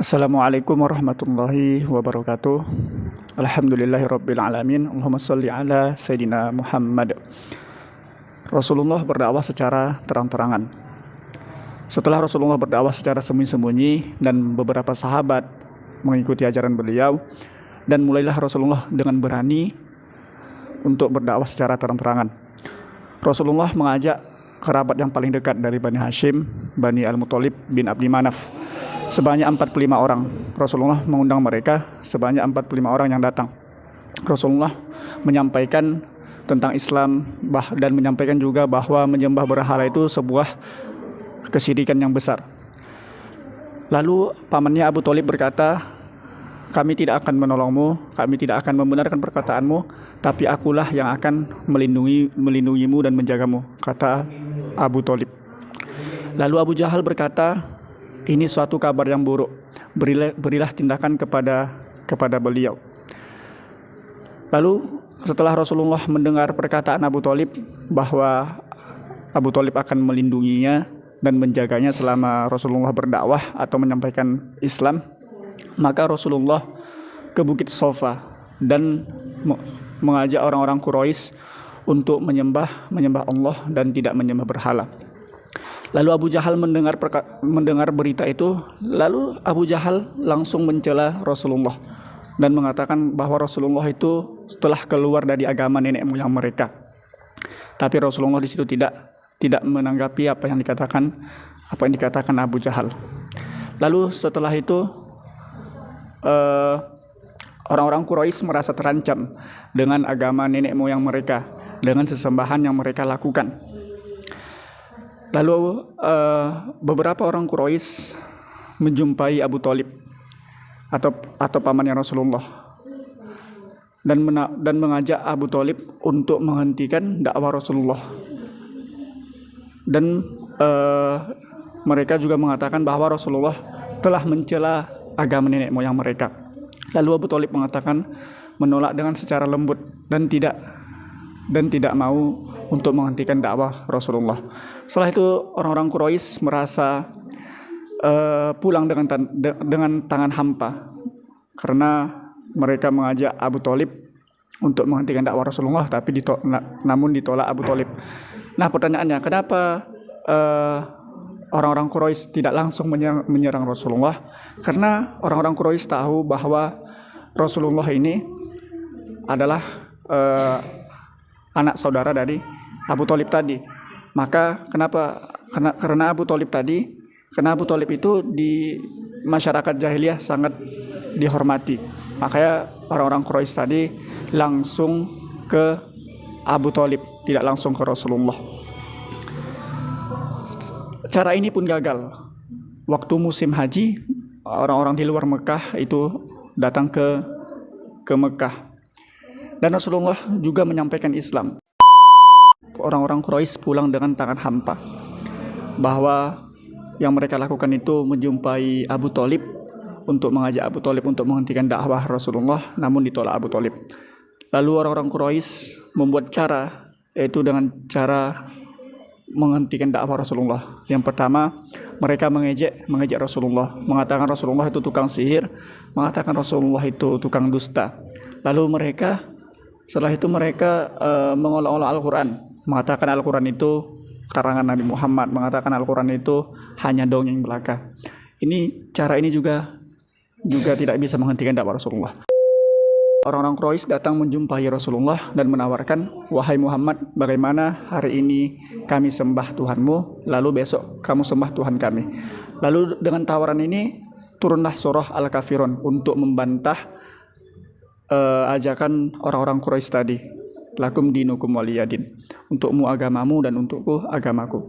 Assalamualaikum warahmatullahi wabarakatuh. Alhamdulillahirabbil alamin. Allahumma shalli ala sayidina Muhammad. Rasulullah berdakwah secara terang-terangan. Setelah Rasulullah berdakwah secara sembunyi-sembunyi dan beberapa sahabat mengikuti ajaran beliau, dan mulailah Rasulullah dengan berani untuk berdakwah secara terang-terangan. Rasulullah mengajak kerabat yang paling dekat dari Bani Hashim, Bani Al-Muthalib bin Abdi Manaf, sebanyak 45 orang. Rasulullah mengundang mereka sebanyak 45 orang yang datang. Rasulullah menyampaikan tentang Islam dan menyampaikan juga bahwa menyembah berhala itu sebuah kesyirikan yang besar. Lalu pamannya Abu Thalib berkata, "Kami tidak akan menolongmu, kami tidak akan membenarkan perkataanmu, tapi akulah yang akan melindungimu dan menjagamu," kata Abu Thalib. Lalu Abu Jahal berkata, "Ini suatu kabar yang buruk. Berilah tindakan kepada beliau." Lalu setelah Rasulullah mendengar perkataan Abu Thalib bahwa Abu Thalib akan melindunginya dan menjaganya selama Rasulullah berdakwah atau menyampaikan Islam, maka Rasulullah ke Bukit Sofa dan mengajak orang-orang Quraisy untuk menyembah Allah dan tidak menyembah berhala. Lalu Abu Jahal mendengar berita itu, lalu Abu Jahal langsung mencela Rasulullah dan mengatakan bahwa Rasulullah itu telah keluar dari agama nenek moyang mereka. Tapi Rasulullah di situ tidak menanggapi apa yang dikatakan Abu Jahal. Lalu setelah itu orang-orang Quraisy merasa terancam dengan agama nenek moyang mereka, dengan sesembahan yang mereka lakukan. Lalu beberapa orang Quraisy menjumpai Abu Thalib atau pamannya Rasulullah dan mengajak Abu Thalib untuk menghentikan dakwah Rasulullah. Dan mereka juga mengatakan bahwa Rasulullah telah mencela agama nenek moyang mereka. Lalu Abu Thalib mengatakan menolak dengan secara lembut dan tidak mau untuk menghentikan dakwah Rasulullah. Setelah itu orang-orang Quraisy merasa pulang dengan tangan hampa karena mereka mengajak Abu Thalib untuk menghentikan dakwah Rasulullah, tapi namun ditolak Abu Thalib. Nah, pertanyaannya, kenapa orang-orang Quraisy tidak langsung menyerang Rasulullah? Karena orang-orang Quraisy tahu bahwa Rasulullah ini adalah anak saudara dari Abu Thalib tadi. Maka karena Abu Thalib itu di masyarakat jahiliyah sangat dihormati. Makanya orang-orang Quraisy tadi langsung ke Abu Thalib, tidak langsung ke Rasulullah. Cara ini pun gagal. Waktu musim haji, orang-orang di luar Mekah itu datang ke Mekah. Dan Rasulullah juga menyampaikan Islam. Orang-orang Quraisy pulang dengan tangan hampa, bahwa yang mereka lakukan itu menjumpai Abu Thalib untuk mengajak Abu Thalib untuk menghentikan dakwah Rasulullah, namun ditolak Abu Thalib. Lalu orang-orang Quraisy membuat cara, yaitu dengan cara menghentikan dakwah Rasulullah. Yang pertama, mereka mengejek Rasulullah, mengatakan Rasulullah itu tukang sihir, mengatakan Rasulullah itu tukang dusta. Lalu setelah itu mereka mengolok-olok Al-Quran, mengatakan Al-Quran itu karangan Nabi Muhammad, mengatakan Al-Quran itu hanya dongeng belaka. Cara ini juga tidak bisa menghentikan dakwah Rasulullah. Orang-orang Quraisy datang menjumpai Rasulullah dan menawarkan, "Wahai Muhammad, bagaimana hari ini kami sembah Tuhanmu, lalu besok kamu sembah Tuhan kami." Lalu dengan tawaran ini turunlah surah Al-Kafirun untuk membantah ajakan orang-orang Quraisy tadi. "Lakum dinukum waliyadin." Untukmu agamamu dan untukku agamaku.